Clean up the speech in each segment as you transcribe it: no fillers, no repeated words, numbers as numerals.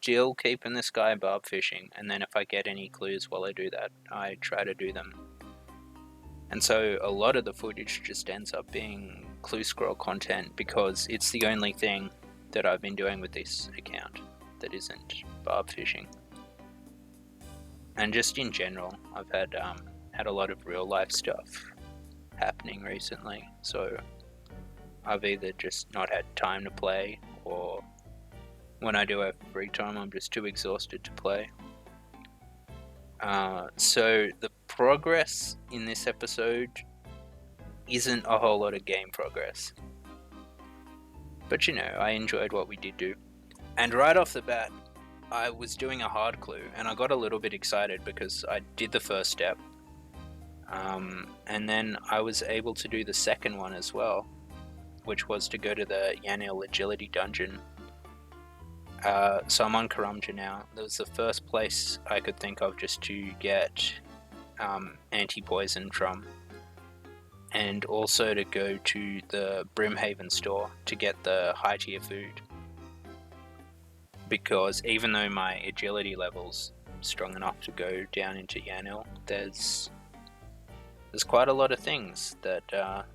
still keeping this guy barb fishing, and then if I get any clues while I do that, I try to do them. And so a lot of the footage just ends up being clue scroll content because it's the only thing that I've been doing with this account that isn't barb fishing. And just in general, I've had a lot of real life stuff happening recently, so I've either just not had time to play, or when I do have free time, I'm just too exhausted to play. So the progress in this episode isn't a whole lot of game progress. But I enjoyed what we did do. And right off the bat, I was doing a hard clue, and I got a little bit excited because I did the first step. And then I was able to do the second one as well, which was to go to the Yanil Agility Dungeon. So I'm on Karumja now. That was the first place I could think of just to get anti-poison from. And also to go to the Brimhaven store to get the high tier food. Because even though my agility level's strong enough to go down into Yanil, there's quite a lot of things that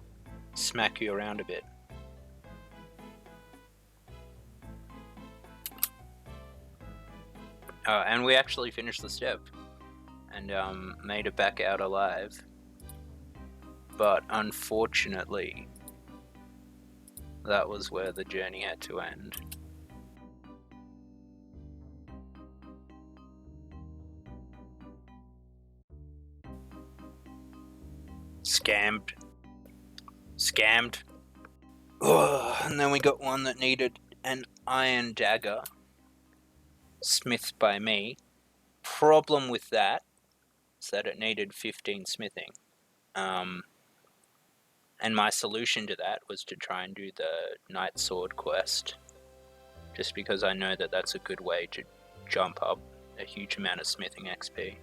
smack you around a bit. And we actually finished the step and made it back out alive. But unfortunately, that was where the journey had to end. Scammed. Oh, and then we got one that needed an iron dagger, smithed by me. Problem with that is that it needed 15 smithing. And my solution to that was to try and do the Knight Sword quest, just because I know that that's a good way to jump up a huge amount of smithing XP.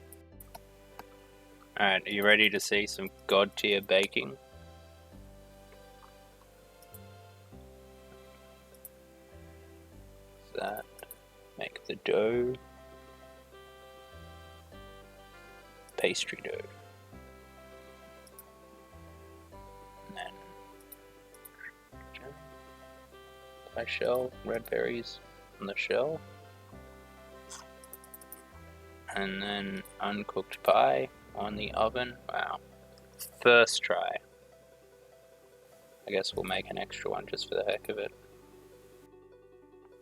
Alright, are you ready to see some god tier baking? That, make the dough, pastry dough. Pie shell, red berries on the shell, and then uncooked pie on the oven. Wow, first try. I guess we'll make an extra one just for the heck of it.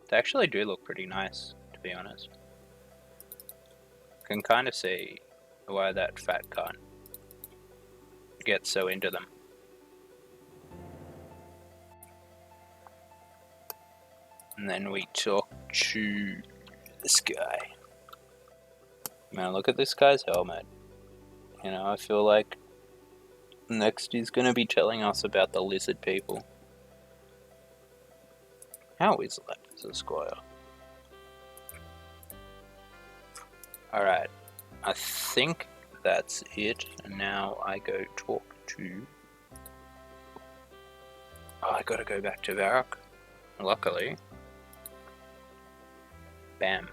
They actually do look pretty nice, to be honest. Can kind of see why that fat cunt gets so into them. And then we talk to this guy. Man, look at this guy's helmet. I feel like next he's gonna be telling us about the lizard people. How is that as a squire? Alright, I think that's it. And now I go talk to... Oh, I gotta go back to Varrock. Luckily. Bam.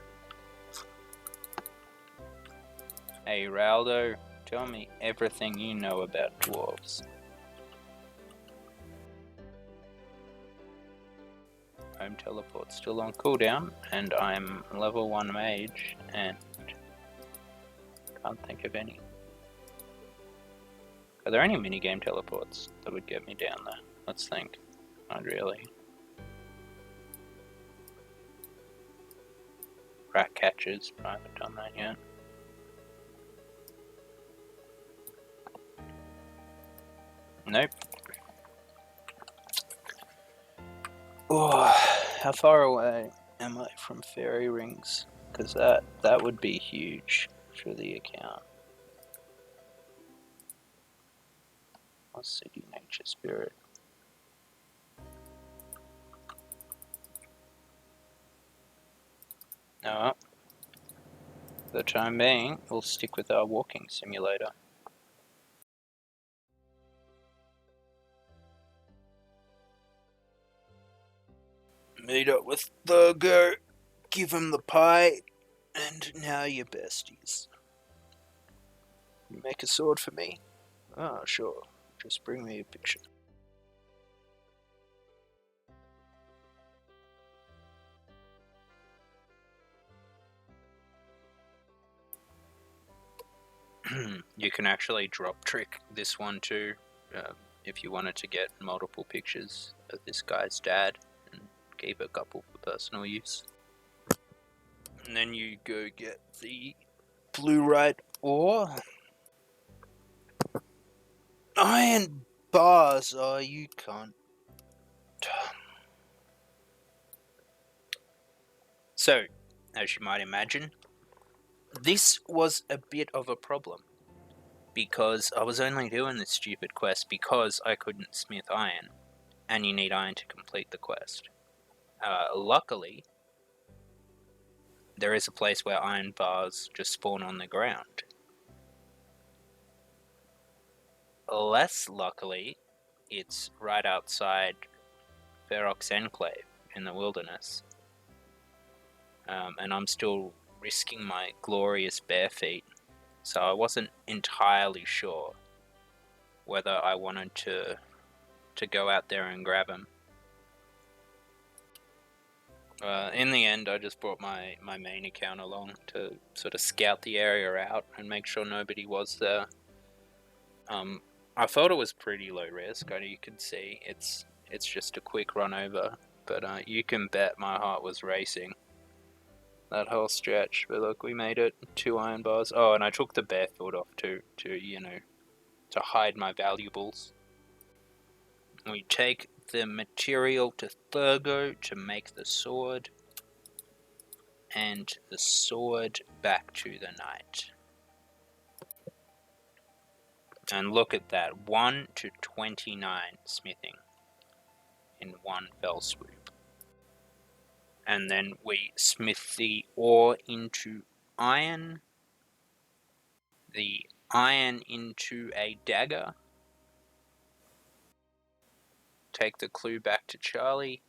Hey Raldo, tell me everything you know about dwarves. Home teleport still on cooldown, and I'm level 1 mage, and can't think of any. Are there any minigame teleports that would get me down there? Let's think. Not really. Rat catchers, but I haven't done that yet. Nope. Oh, how far away am I from fairy rings? Because that would be huge for the account. Lost City Nature Spirit. No. For the time being, we'll stick with our walking simulator. Meet up with Thugger give him the pie, and now you're besties. You make a sword for me? Oh, sure. Just bring me a picture. You can actually drop trick this one too, if you wanted to get multiple pictures of this guy's dad and keep a couple for personal use. And then you go get the fluorite ore. Iron bars, oh you can't. So, as you might imagine, this was a bit of a problem, because I was only doing this stupid quest because I couldn't smith iron, and you need iron to complete the quest. Luckily, there is a place where iron bars just spawn on the ground. Less luckily, it's right outside Ferox Enclave in the wilderness, and I'm still risking my glorious bare feet, so I wasn't entirely sure whether I wanted to go out there and grab him. In the end, I just brought my main account along to sort of scout the area out and make sure nobody was there. I thought it was pretty low risk. You can see it's just a quick run over, but you can bet my heart was racing that whole stretch. But look, we made it. 2 iron bars. Oh, and I took the bare foot off to hide my valuables. We take the material to Thurgo to make the sword, and the sword back to the knight. And look at that, 1 to 29 smithing in one fell swoop. And then we smith the ore into iron, the iron into a dagger, take the clue back to Charlie,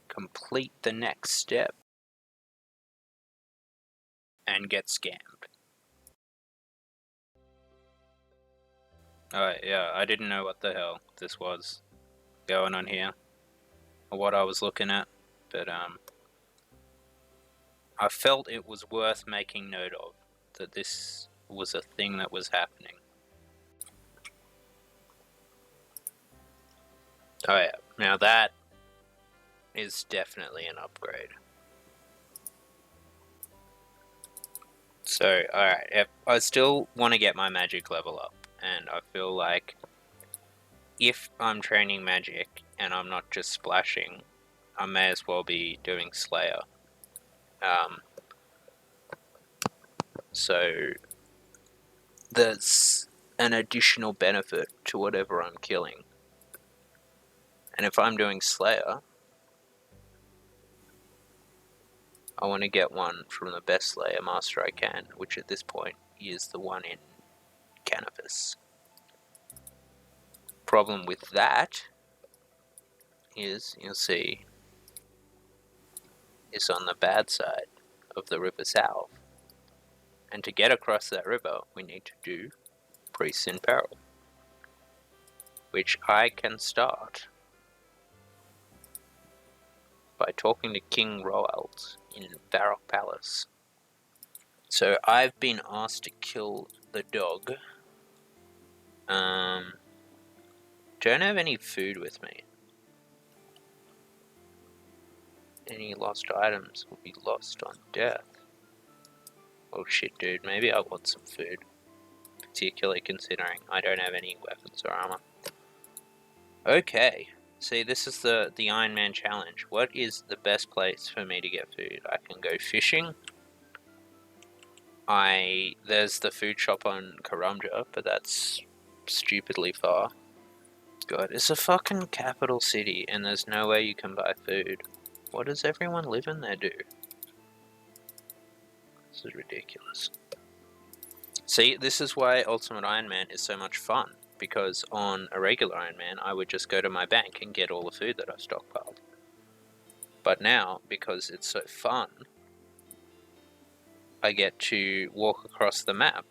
complete the next step, and get scammed. Yeah, I didn't know what the hell this was going on here, or what I was looking at, but I felt it was worth making note of, that this was a thing that was happening. Oh yeah, now that is definitely an upgrade. So, alright, I still want to get my magic level up, and I feel like if I'm training magic and I'm not just splashing, I may as well be doing Slayer. So there's an additional benefit to whatever I'm killing. And if I'm doing Slayer, I want to get one from the best Slayer master I can, which at this point is the one in Canopus. Problem with that is, you'll see, is on the bad side of the River Salve. And to get across that river, we need to do Priests in Peril, which I can start by talking to King Roald in Varrock Palace. So I've been asked to kill the dog. Don't have any food with me. Any lost items will be lost on death. Oh shit, dude, maybe I want some food. Particularly considering I don't have any weapons or armor. Okay, see, this is the Iron Man challenge. What is the best place for me to get food? I can go fishing. There's the food shop on Karumja, but that's stupidly far. God, it's a fucking capital city and there's no way you can buy food. What does everyone living there do? This is ridiculous. See, this is why Ultimate Iron Man is so much fun, because on a regular Iron Man, I would just go to my bank and get all the food that I've stockpiled. But now, because it's so fun, I get to walk across the map.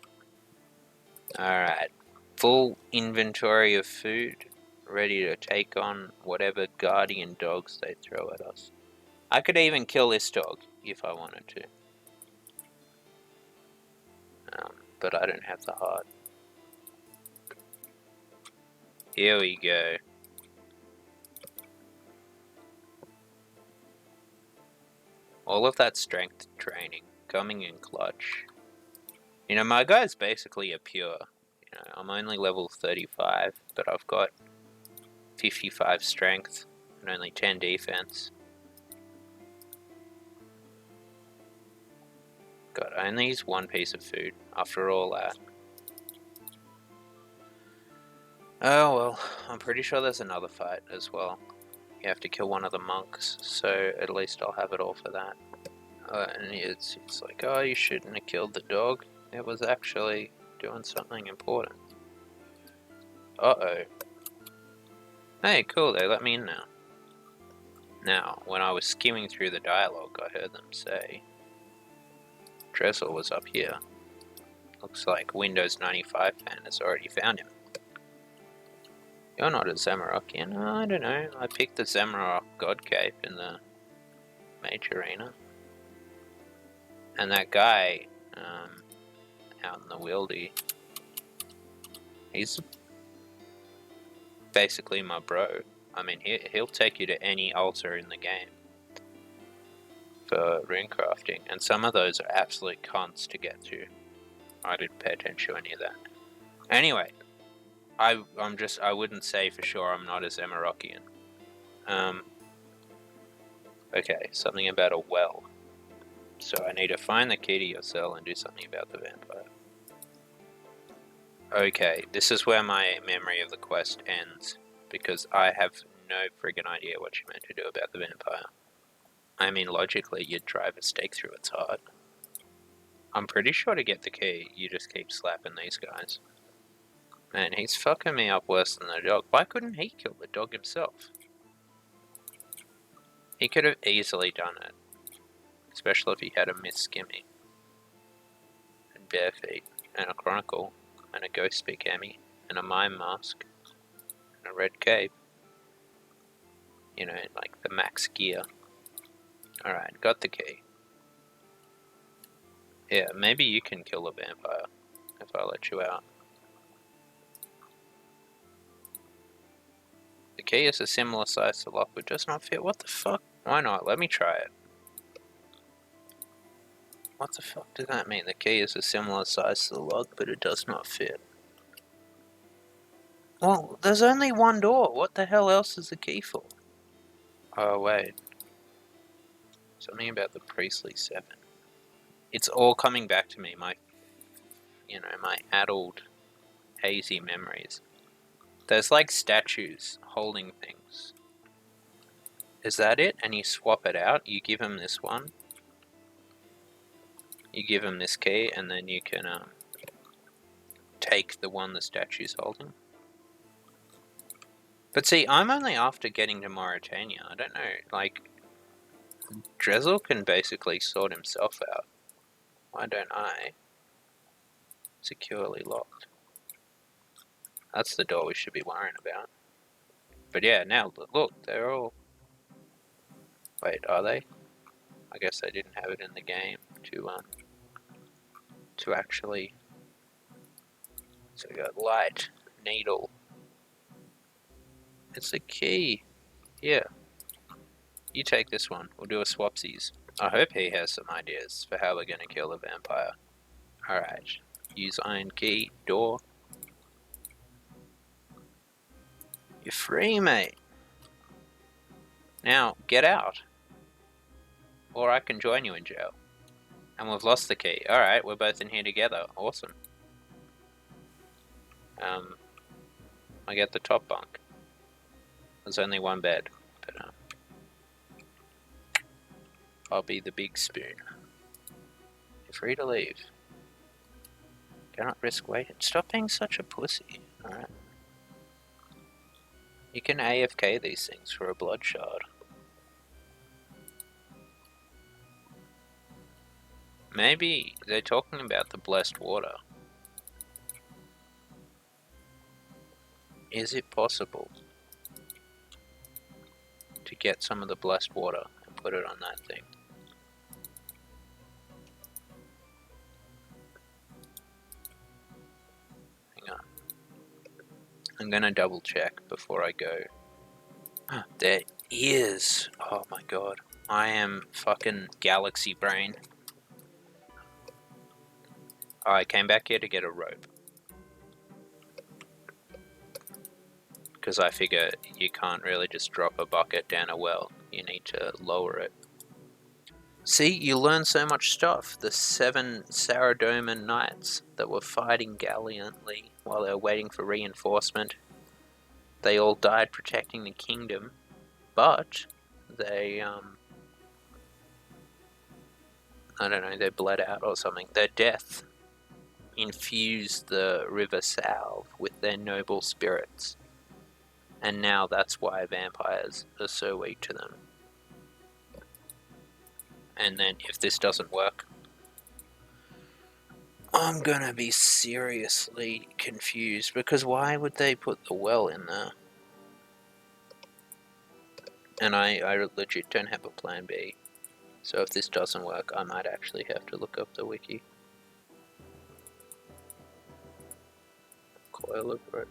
Alright, full inventory of food, ready to take on whatever guardian dogs they throw at us. I could even kill this dog if I wanted to. But I don't have the heart. Here we go. All of that strength training coming in clutch. You know, my guy's basically a pure. You know, I'm only level 35, but I've got 55 strength and only 10 defense. God, I only use one piece of food after all that. Oh well, I'm pretty sure there's another fight as well. You have to kill one of the monks, so at least I'll have it all for that. And it's like, oh, you shouldn't have killed the dog. It was actually doing something important. Uh-oh. Hey, cool, they let me in now. Now, when I was skimming through the dialogue, I heard them say Dressel was up here. Looks like Windows 95 fan has already found him. You're not a Zamorakian? I don't know. I picked the Zamorak God Cape in the Mage Arena. And that guy out in the Wildy, he's basically my bro. I mean, he'll take you to any altar in the game for rune crafting, and some of those are absolute cunts to get to. I didn't pay attention to any of that. Anyway, I wouldn't say for sure I'm not a Zamorakian. Okay, something about a well. So I need to find the key to your cell and do something about the vampire. Okay, this is where my memory of the quest ends, because I have no friggin' idea what you're meant to do about the vampire. I mean, logically, you'd drive a stake through its heart. I'm pretty sure to get the key, you just keep slapping these guys. Man, he's fucking me up worse than the dog. Why couldn't he kill the dog himself? He could have easily done it. Especially if he had a Miss Skimmy. And bare feet. And a chronicle. And a ghost speak Emmy. And a mime mask. And a red cape. You know, like the max gear. Alright, got the key. Yeah, maybe you can kill a vampire. If I let you out. The key is a similar size to lock, but does not fit. What the fuck? Why not? Let me try it. What the fuck does that mean? The key is a similar size to the lock, but it does not fit. Well, there's only one door. What the hell else is the key for? Oh, wait. Something about the Priestly Seven. It's all coming back to me. My addled, hazy memories. There's like statues holding things. Is that it? And you swap it out? You give him this one. You give him this key, and then you can take the one the statue's holding. But see, I'm only after getting to Mauritania. I don't know, like, Dressel can basically sort himself out. Why don't I? Securely locked. That's the door we should be worrying about. But yeah, now look, they're all... Wait, are they? I guess they didn't have it in the game to actually... So we got light, needle. It's the key. Yeah. You take this one. We'll do a swapsies. I hope he has some ideas for how we're going to kill the vampire. Alright. Use iron key. Door. You're free, mate. Now, get out. Or I can join you in jail. And we've lost the key. Alright, we're both in here together. Awesome. I get the top bunk. There's only one bed. But, I'll be the big spoon. You're free to leave. Cannot risk waiting. Stop being such a pussy. Alright. You can AFK these things for a blood shard. Maybe they're talking about the blessed water. Is it possible to get some of the blessed water and put it on that thing? Hang on. I'm gonna double check before I go. There is. Oh my god. I am fucking galaxy brain. I came back here to get a rope. Because I figure you can't really just drop a bucket down a well. You need to lower it. See, you learn so much stuff. The 7 Saradomin knights that were fighting gallantly while they were waiting for reinforcement. They all died protecting the kingdom, but they, I don't know, they bled out or something. Their death infused the River Salve with their noble spirits. And now that's why vampires are so weak to them. And then if this doesn't work, I'm gonna be seriously confused, because why would they put the well in there? And I legit don't have a plan B. So if this doesn't work, I might actually have to look up the wiki. Coil of rope.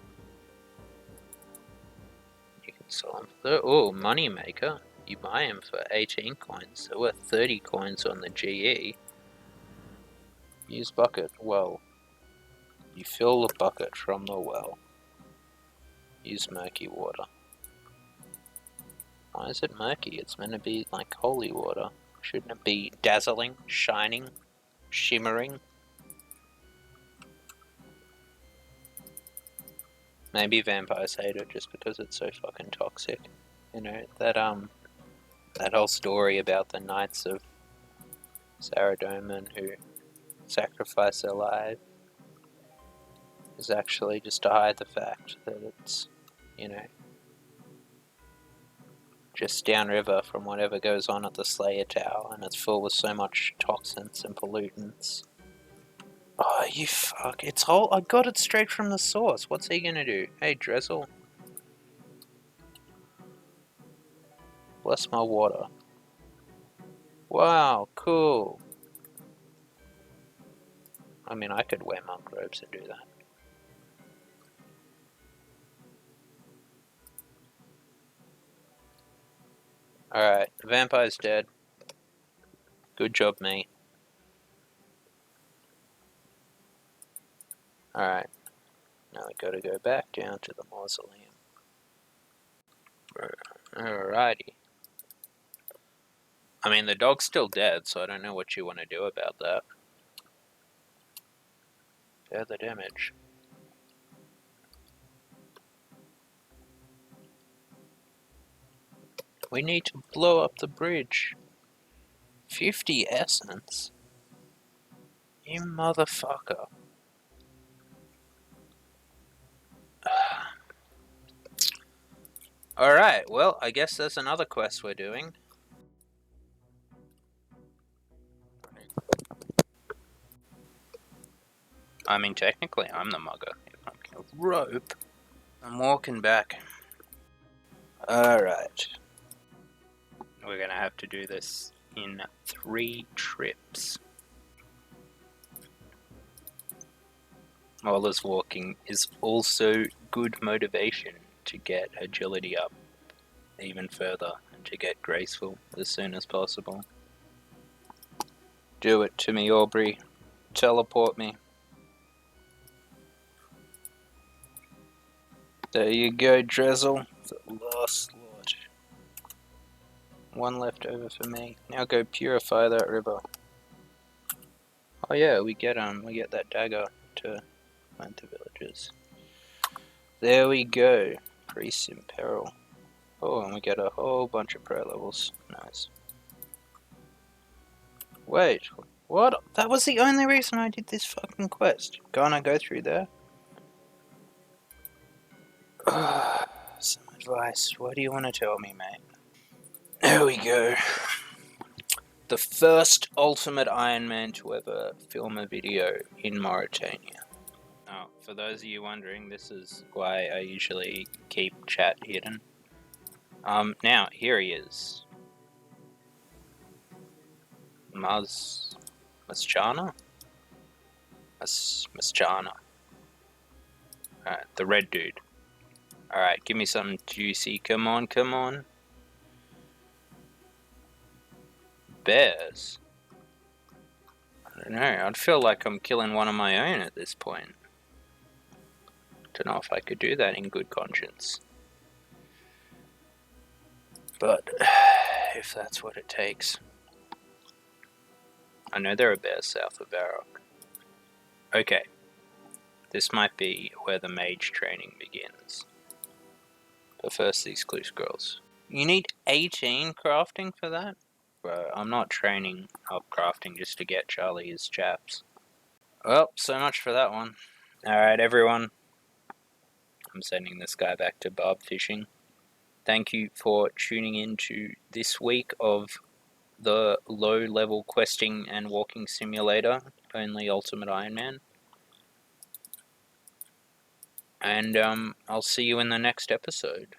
You can sell them for moneymaker. You buy them for 18 coins. They're worth 30 coins on the GE. Use bucket. Well, you fill the bucket from the well. Use murky water. Why is it murky? It's meant to be like holy water. Shouldn't it be dazzling, shining, shimmering? Maybe vampires hate it just because it's so fucking toxic. You know, that whole story about the knights of Saradomin who sacrifice their life is actually just to hide the fact that it's, you know, just downriver from whatever goes on at the Slayer Tower, and it's full with so much toxins and pollutants. Oh, you fuck. It's all. I got it straight from the source. What's he gonna do? Hey, Drizzle. Bless my water. Wow, cool. I mean, I could wear monk robes and do that. Alright, the vampire's dead. Good job, mate. Alright. Now we gotta go back down to the mausoleum. Alrighty. I mean, the dog's still dead, so I don't know what you want to do about that. Bear the damage. We need to blow up the bridge. 50 essence? You motherfucker. Alright, well, I guess there's another quest we're doing. I mean, technically, I'm the mugger. If I'm gonna rope, I'm walking back. Alright. We're gonna have to do this in 3 trips. All this walking is also good motivation to get agility up even further and to get graceful as soon as possible. Do it to me, Aubrey. Teleport me. There you go, Drizzle. The last lot. 1 left over for me. Now go purify that river. Oh yeah, we get that dagger to find the villagers. There we go. Priests in peril. Oh, and we get a whole bunch of prayer levels. Nice. Wait, what? That was the only reason I did this fucking quest. Gonna go through there? Some advice. What do you want to tell me, mate? There we go. the first Ultimate Iron Man to ever film a video in Mauritania. Now, for those of you wondering, this is why I usually keep chat hidden. Now, here he is. Masjana? Masjana. Alright, the red dude. Alright, give me something juicy. Come on, come on. Bears? I don't know, I'd feel like I'm killing one of my own at this point. Don't know if I could do that in good conscience. But, if that's what it takes. I know there are bears south of Varrock. Okay. This might be where the mage training begins. But first, these clue scrolls. You need 18 crafting for that? Bro, I'm not training up crafting just to get Charlie's chaps. Well, so much for that one. Alright, everyone. I'm sending this guy back to barb fishing. Thank you for tuning in to this week of the low-level questing and walking simulator, only Ultimate Iron Man. And I'll see you in the next episode.